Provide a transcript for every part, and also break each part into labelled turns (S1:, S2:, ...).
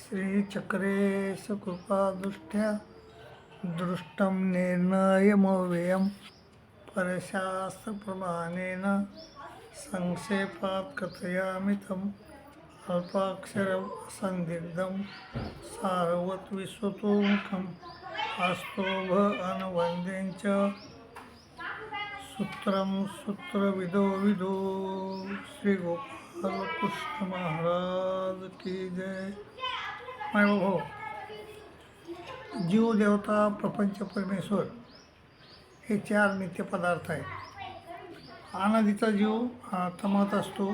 S1: श्रीचक्रे सकृपादृष्ट्या दृष्टं निर्णयमव्ययं परशास्त्रप्रमाणेन संक्षेपात् कथयामितम् अल्पाक्षरं संदिग्धं सारवत् विश्वतोमुखम् आस्तोभ अनवन्द्यञ्च सूत्रं सूत्रविदो विदो श्री गोपाल कृष्ण महाराज की जय. माय हो, जीव देवता प्रपंच परमेश्वर हे चार नित्य पदार्थ आहेत. अनादीचा जीव हा तमात असतो.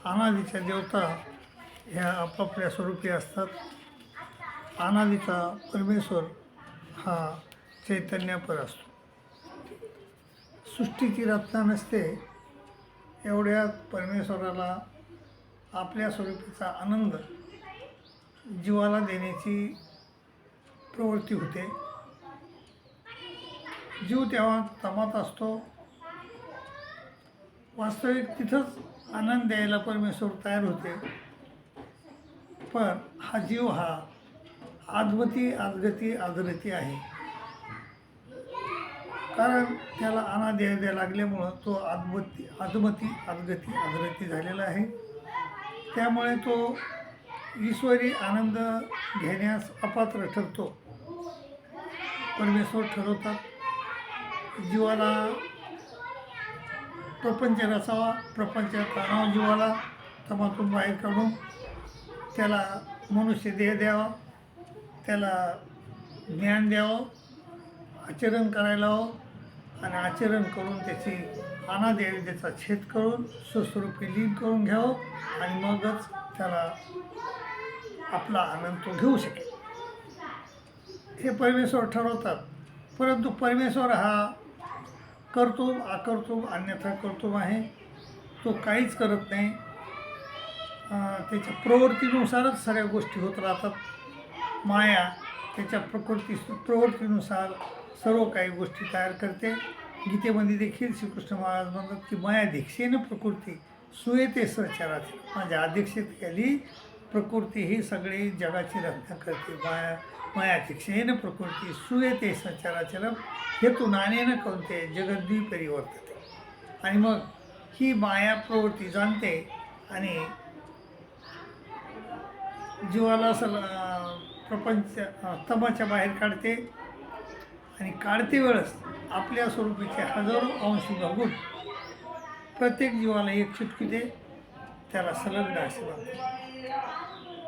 S1: अनादीच्या देवता ह्या आपापल्या स्वरूपी असतात. अनादीचा परमेश्वर हा चैतन्यपर असतो. सृष्टीची रचना नसते एवढ्यात परमेश्वराला आपल्या स्वरूपीचा आनंद जीवाला देण्याची प्रवृत्ती होते. जीव तेव्हा तमात असतो. वास्तविक तिथंच आनंद द्यायला परमेश्वर तयार होते. पण हा जीव हा आदमती आदगती आदरती आहे. कारण त्याला अनादि द्यायला लागल्यामुळं तो आदमती आदगती आदरती झालेला आहे. त्यामुळे तो ईश्वरी आनंद घेण्यास अपात्र ठरतो. परमेश्वर ठरवतात जीवाला प्रपंच रचावा. प्रपंचात आणावं जीवाला तमातून बाहेर काढून त्याला मनुष्य देह द्यावा. त्याला ज्ञान द्यावं. आचरण करायला हवं. आणि आचरण करून त्याची अनादिविद्येचा छेद करून स्वस्वरूपी लीन करून घ्यावं. आणि मगच त्याला आपला आनंद तो घेऊ शकेल. हे परमेश्वर ठरवतात. परंतु परमेश्वर हा कर्तृ अकर्तृ अन्यथा कर्तृ आहे. तो काहीच करत नाही. त्याच्या प्रवृत्तीनुसारच सगळ्या गोष्टी होत राहतात. माया त्याच्या प्रवृत्तीनुसार सर्व काही गोष्टी तयार करते. गीतेमध्ये देखील श्रीकृष्ण महाराज म्हणतात की माया दीक्षेनं प्रकृती सुयेते सचराचर. माझ्या अध्यक्षतेखाली प्रकृती ही सगळी जगाची रचना करते. माया दीक्षेनं प्रकृती सुयेते सचराचरम हेतु नानेन कौंते जगद्द्वीपरी वर्तते. आणि मग ही माया प्रवृत्ती जाणते आणि जीवाला प्रपंच तमाच्या बाहेर काढते. आणि काढते वेळेस आपल्या स्वरूपीचे हजारो अंश बघून प्रत्येक जीवाला एक चिटकी दे. त्याला संलग्न असे म्हणते.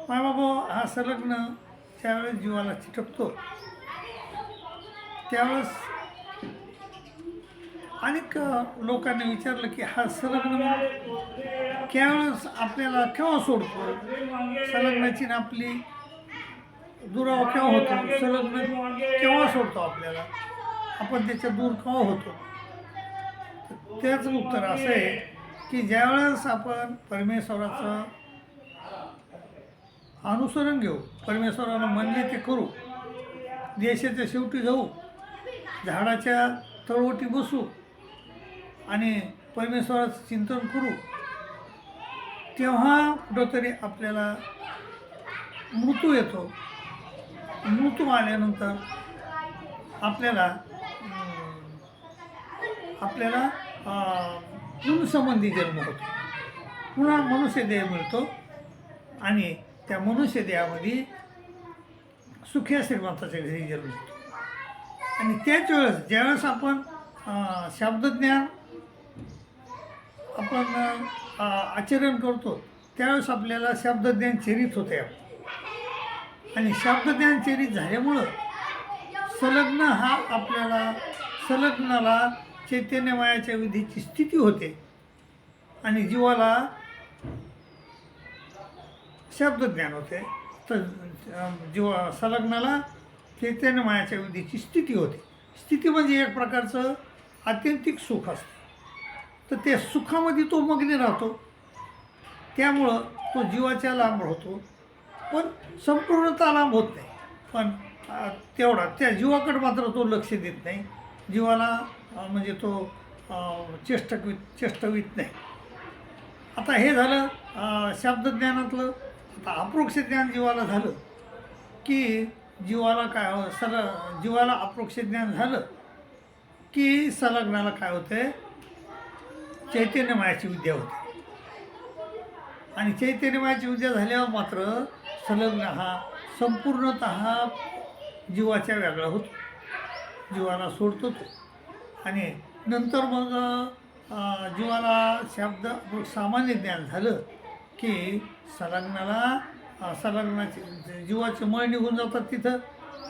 S1: मायबाबा हा संलग्न ज्यावेळेस जीवाला चिटकतो त्यावेळेस अनेक लोकांनी विचारलं की हा संलग्न त्यावेळेस आपल्याला केव्हा सोडतो. संलग्नाची ना आपली दुरावा केव्हा होतो. संलग्न केव्हा सोडतो आपल्याला. आपण त्याच्या दूर केव्हा होतो. त्याचं उत्तर असं आहे की ज्यावेळेस आपण परमेश्वराचं अनुसरण घेऊ. परमेश्वराला म्हणले ते करू. देशाच्या शेवटी जाऊ. झाडाच्या तळवटी बसू आणि परमेश्वराचं चिंतन करू. तेव्हा कुठंतरी आपल्याला मृत्यू येतो. मृत्यू आल्यानंतर आपल्याला पुनःसंबंधी जन्म होतो. पुन्हा मनुष्यदेह मिळतो. आणि त्या मनुष्यदेहामध्ये सुखी श्रीमंताच्या घरी जन्म होतो. आणि त्याच वेळेस ज्यावेळेस आपण शब्दज्ञान आपण आचरण करतो त्यावेळेस आपल्याला शब्दज्ञान चरित होते. आणि शब्दज्ञान चरित झाल्यामुळं संलग्न हा आपल्याला संलग्नाला चैतन्यमयाच्या विधीची स्थिती होते. आणि जीवाला शब्दज्ञान होते. तर जीवा संलग्नाला चैतन्यमयाच्या विधीची स्थिती होते. स्थिती म्हणजे एक प्रकारचं आत्यंतिक सुख असतं. तर त्या सुखामध्ये तो मग्न राहतो. त्यामुळं तो जीवाच्या लांब होतो. पण संपूर्णतः लांब होत नाही. पण तेवढा त्या जीवाकडे मात्र तो लक्ष देत नाही. जीवाला म्हणजे तो चेष्टवीत नाही. आता हे झालं शब्दज्ञानातलं. आता अप्रोक्ष ज्ञान जीवाला झालं की जीवाला काय जीवाला अप्रोक्ष ज्ञान झालं की संलग्नाला काय होतंय, चैतन्यमयाची विद्या होते. आणि चैतन्यमयाची विद्या झाल्यावर मात्र संलग्न हा संपूर्णतः जीवाच्या वेगळा होतो, जीवाला सोडतो तो. आणि नंतर मग जीवाला शब्द सामान्य ज्ञान झालं की संलग्नाचे जीवाचे मळ निघून जातात तिथं,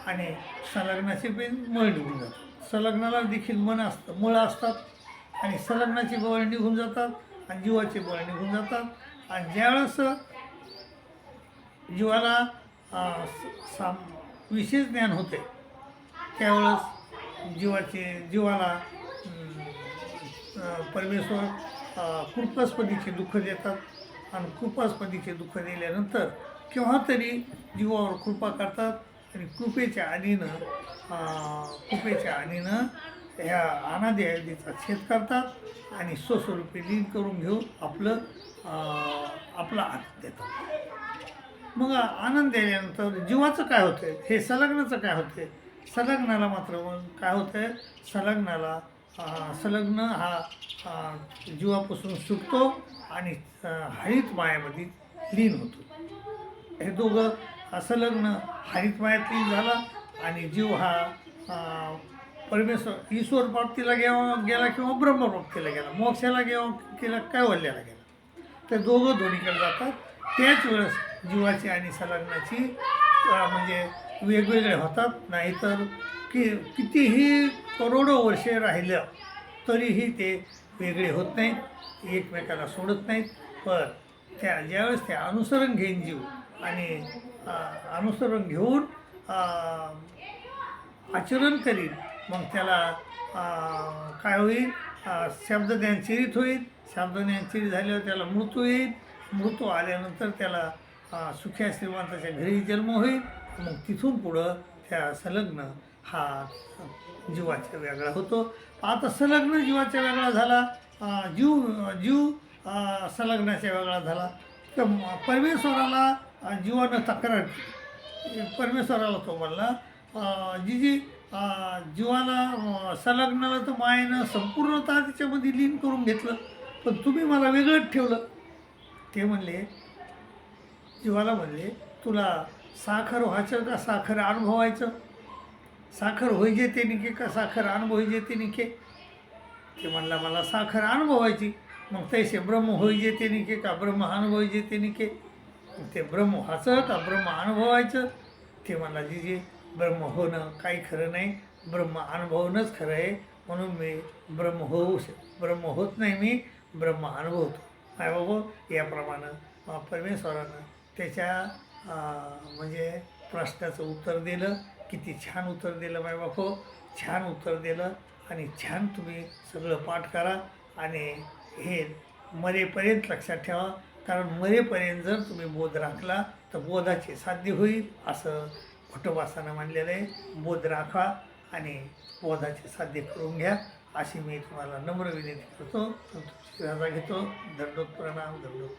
S1: आणि संलग्नाचे पण मळ निघून जातात. संलग्नाला देखील मळ असतात, आणि संलग्नाचे बळ निघून जातात आणि जीवाचे बळ निघून जातात. आणि ज्यावेळेस जीवाला विशेष ज्ञान होते त्यावेळेस जीवाला परमेश्वर कृपास्पदीचे दुःख देतात. आणि कृपास्पदीचे दुःख दिल्यानंतर केव्हा तरी जीवावर कृपा करतात, आणि कृपेच्या आणीनं ह्या अनादिचा छेद करतात आणि स्वस्वरूपी लीन करून घेऊन आपला आनंद देतात. मग आनंद दिल्यानंतर जीवाचं काय होतं, हे संलग्नाचं काय होते. संलग्नाला मात्र मग काय होतं, संलग्न हा जीवापासून सुटतो आणि हरित मायामध्ये लीन होतो. हे दोघं संलग्न हरित मायात लीन झाला, आणि जीव हा परमेश्वर ईश्वर प्राप्तीला गेला किंवा ब्रह्मप्राप्तीला गेला, मोक्षाला गेला कैवल्याला गेला. ते दोघं दोन्हीकडे जातात. त्याच वेळेस जीवाची आणि संलग्नाची म्हणजे वेगवेगळे होतात. नाहीतर कितीही करोडो वर्षे राहिलं तरीही ते वेगळे होत नाहीत, एकमेकाला सोडत नाहीत. पण ज्यावेळेस ते अनुसरण घेईन जीव, आणि अनुसरण घेऊन आचरण करीन, मग त्याला काय होईल, शब्दज्ञान चिरित होईल. शब्दज्ञान चिरित झाल्यावर त्याला मृत्यू येईल. मृत्यू आल्यानंतर त्याला सुख्या श्रीमंताच्या घरी जन्म होईल. मग तिथून पुढं त्या संलग्न हा जीवाचा वेगळा होतो. आता संलग्न जीवाचा वेगळा झाला, जीव संलग्नाचा वेगळा झाला. तर परमेश्वराला जीवानं तक्रार केली. परमेश्वराला तो म्हणला, जी जीवाला संलग्नाला तर मायेनं संपूर्णतः त्याच्यामध्ये लीन करून घेतलं, पण तुम्ही मला वेगळंच ठेवलं. ते म्हणले, जीवाला म्हणले, तुला साखर व्हायचं का साखर अनुभवायचं, साखर होई जेते निके का साखर अनुभवी जेते निके. ते म्हणला मला साखर अनुभवायची. मग तैसे ब्रह्म होई जेते निके का ब्रह्म अनुभवी जेते निके. ते ब्रह्म व्हायचं का ब्रह्म अनुभवायचं. ते म्हणला जी ब्रह्म होणं काही खरं नाही, ब्रह्म अनुभवणंच खरं आहे. म्हणून मी ब्रह्म होत नाही, मी ब्रह्म अनुभवतो. काय बाबा, याप्रमाणे परमेश्वरानं त्याच्या म्हणजे प्रश्नाचं उत्तर दिलं. किती छान उत्तर दिलं माय बापो, छान उत्तर दिलं. आणि छान तुम्ही सगळं पाठ करा, आणि हे मरेपर्यंत लक्षात ठेवा. कारण मरेपर्यंत जर तुम्ही बोध राखला तर बोधाचे साध्य होईल, असं भट्टोबासानं मानलेलं आहे. बोध राखा आणि बोधाचे साध्य करून घ्या, अशी मी तुम्हाला नम्र विनंती करतो. तुमची रजा घेतो. दंडोत प्रणाम, दंडोत.